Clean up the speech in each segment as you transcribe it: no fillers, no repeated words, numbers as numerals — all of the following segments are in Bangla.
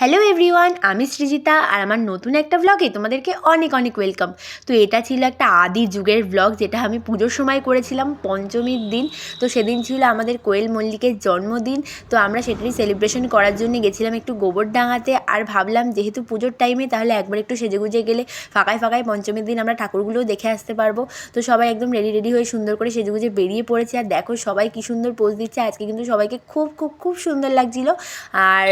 হ্যালো এভরিওয়ান, আমি সৃজিতা আর আমার নতুন একটা ব্লগে তোমাদেরকে অনেক অনেক ওয়েলকাম। তো এটা ছিল একটা আদি যুগের ব্লগ, যেটা আমি পুজোর সময় করেছিলাম পঞ্চমীর দিন। তো সেদিন ছিল আমাদের কোয়েল মল্লিকের জন্মদিন। তো আমরা সেটারই সেলিব্রেশন করার জন্য গেছিলাম একটু গোবরডাঙ্গাতে। আর ভাবলাম যেহেতু পুজোর টাইমে, তাহলে একবার একটু সেজেগুজে গেলে ফাঁকায় ফাঁকায় পঞ্চমীর দিন আমরা ঠাকুরগুলোও দেখে আসতে পারবো। তো সবাই একদম রেডি রেডি হয়ে সুন্দর করে সেজেগুজে বেরিয়ে পড়েছে। আর দেখো সবাই কী সুন্দর পোজ দিচ্ছে। আজকে কিন্তু সবাইকে খুব খুব খুব সুন্দর লাগছিলো। আর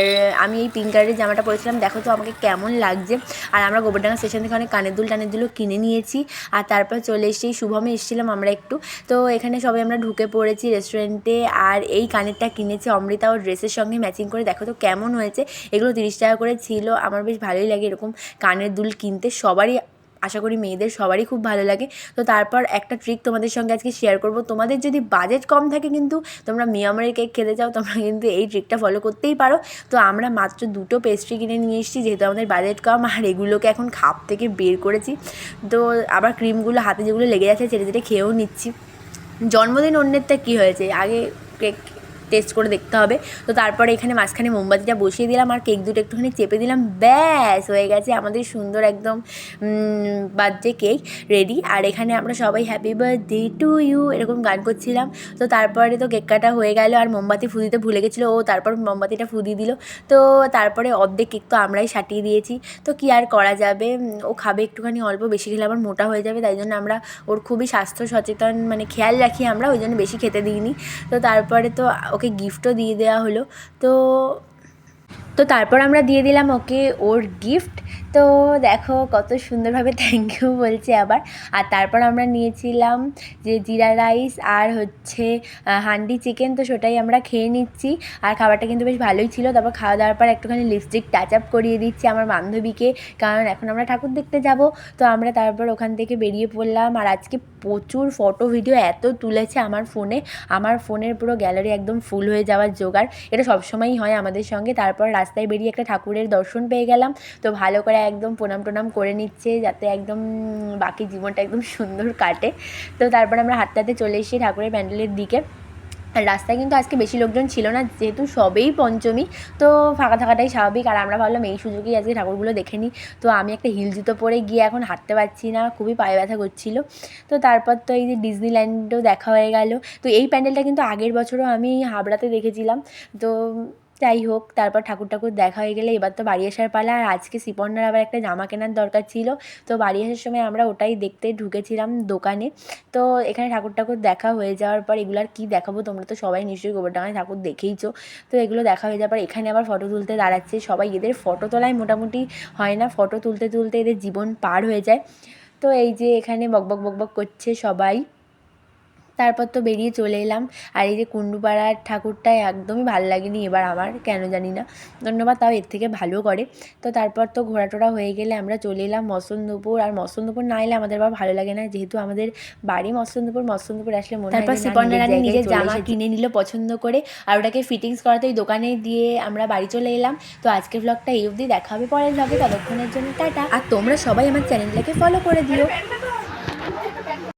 আমি এই পিঙ্ক কালারের জামাটা পরেছিলাম, দেখো তো আমাকে কেমন লাগছে। আর আমরা গোবরডাঙ্গা স্টেশন থেকে অনেক কানের দুলও কিনে নিয়েছি। আর তারপর চলে এসেছি, শুভমে এসেছিলাম আমরা একটু। তো এখানে সবাই আমরা ঢুকে পড়েছি রেস্টুরেন্টে। আর এই কানেরটা কিনেছি অমৃতা ওর ড্রেসের সঙ্গে ম্যাচিং করে, দেখো তো কেমন হয়েছে। এগুলো 30 টাকা করে ছিল। আমার বেশ ভালোই লাগে এরকম কানের দুল কিনতে, সবারই আশা করি মেয়েদের সবারই খুব ভালো লাগে। তো তারপর একটা ট্রিক তোমাদের সঙ্গে আজকে শেয়ার করব। তোমাদের যদি বাজেট কম থাকে, কিন্তু তোমরা মিয়ামারের কেক খেতে চাও, তোমরা কিন্তু এই ট্রিকটা ফলো করতেই পারো। তো আমরা মাত্র 2টো পেস্ট্রি কিনে নিয়ে এসেছি, যেহেতু আমাদের বাজেট কম। আর এগুলোকে এখন খাপ থেকে বের করেছি। তো আবার ক্রিমগুলো হাতে যেগুলো লেগে যাচ্ছে চেটে চেটে খেয়েও নিচ্ছি। জন্মদিন অন্যেরটা কী হয়েছে, আগে কেক টেস্ট করে দেখতে হবে। তো তারপরে এখানে মাঝখানে মোমবাতিটা বসিয়ে দিলাম আর কেক দুটো একটুখানি চেপে দিলাম, ব্যাস হয়ে গেছে আমাদের সুন্দর একদম বার্থডে কেক রেডি। আর এখানে আমরা সবাই হ্যাপি বার্থডে টু ইউ এরকম গান করছিলাম। তো তারপরে তো কেক কাটা হয়ে গেল, আর মোমবাতি ফু দিতে ভুলে গেছিলো ও, তারপর মোমবাতিটা ফু দিয়ে দিল। তো তারপরে অর্ধেক কেক তো আমরাই সাটিয়ে দিয়েছি। তো কী আর করা যাবে, ও খাবে একটুখানি, অল্প বেশি খেলে আবার মোটা হয়ে যাবে, তাই জন্য আমরা ওর খুবই স্বাস্থ্য সচেতন মানে খেয়াল রাখি আমরা, ওই জন্য বেশি খেতে দিইনি। তো তারপরে তো ওকে গিফটও দিয়ে দেওয়া হলো। তো তারপর আমরা দিয়ে দিলাম ওকে ওর গিফট। তো দেখো কত সুন্দরভাবে থ্যাংক ইউ বলছে আবার। আর তারপর আমরা নিয়েছিলাম যে জিরা রাইস আর হচ্ছে হান্ডি চিকেন, তো সেটাই আমরা খেয়ে নিচ্ছি। আর খাবারটা কিন্তু বেশ ভালোই ছিল। তারপর খাওয়া দাওয়ার পর একটুখানি লিপস্টিক টাচ আপ করিয়ে দিচ্ছি আমার বান্ধবীকে, কারণ এখন আমরা ঠাকুর দেখতে যাব। তো আমরা তারপর ওখান থেকে বেরিয়ে পড়লাম। আর আজকে প্রচুর ফটো ভিডিও এত তুলেছে আমার ফোনের পুরো গ্যালারি একদম ফুল হয়ে যাওয়ার জোগাড়। এটা সবসময়ই হয় আমাদের সঙ্গে। তারপর রাস্তায় বেরিয়ে একটা ঠাকুরের দর্শন পেয়ে গেলাম। তো ভালো করে একদম প্রণাম করে নিচ্ছে, যাতে একদম বাকি জীবনটা একদম সুন্দর কাটে। তো তারপর আমরা হাঁটতে হাঁটতে চলে এসেছি ঠাকুরের প্যান্ডেলের দিকে। আর রাস্তায় কিন্তু আজকে বেশি লোকজন ছিল না, যেহেতু সবেই পঞ্চমী, তো ফাঁকা থাকাটাই স্বাভাবিক। আর আমরা ভাবলাম এই সুযোগেই আজকে ঠাকুরগুলো দেখে নিই। তো আমি একটা হিল জুতো পরে গিয়ে এখন হাঁটতে পারছি না, খুবই পায়ে ব্যথা করছিলো। তো তারপর তো এই যে ডিজনিল্যান্ডও দেখা হয়ে গেল। তো এই প্যান্ডেলটা কিন্তু আগের বছরও আমি হাবড়াতে দেখেছিলাম। তো যাই হোক, তারপর ঠাকুর দেখা হয়ে গেলে এবার তো বাড়ি আসার পালা। আর আজকে শিপর্ণার আবার একটা জামা কেনার দরকার ছিল। তো বাড়ি আসার সময় আমরা ওটাই দেখতে ঢুকেছিলাম দোকানে। তো এখানে ঠাকুর দেখা হয়ে যাওয়ার পর এগুলো আর কী দেখাবো, তোমরা তো সবাই নিশ্চয়ই গোবরডাঙ্গায় ঠাকুর দেখেইছো। তো এগুলো দেখা হয়ে যাওয়ার পর এখানে আবার ফটো তুলতে দাঁড়াচ্ছে সবাই। এদের ফটো তোলায় মোটামুটি হয় না, ফটো তুলতে এদের জীবন পার হয়ে যায়। তো এই যে এখানে বকবক করছে সবাই। তারপর তো বেরিয়ে চলে এলাম। আর এই যে কুণ্ডুপাড়ার ঠাকুরটা একদমই ভালো লাগেনি এবার আমার, কেন জানি না। ধন্যবাদ, তাও এর থেকে ভালো করে। তো তারপর তো ঘোরাটোরা হয়ে গেলে আমরা চলে এলাম মসন্দপুর। আর মসন্দপুর না এলে আমাদের আবার ভালো লাগে না, যেহেতু আমাদের বাড়ি মসন্দপুর আসলে মনে হয় তারপর শিপর্ণা রানী নিজের জামা কিনে নিল পছন্দ করে, আর ওটাকে ফিটিংস করাতে ওই দোকানে দিয়ে আমরা বাড়ি চলে এলাম। তো আজকের ব্লগটা এই অবধি, দেখা হবে পরের ব্লগে। ততক্ষণের জন্য টাটা। আর তোমরা সবাই আমার চ্যানেলটাকে ফলো করে দিও।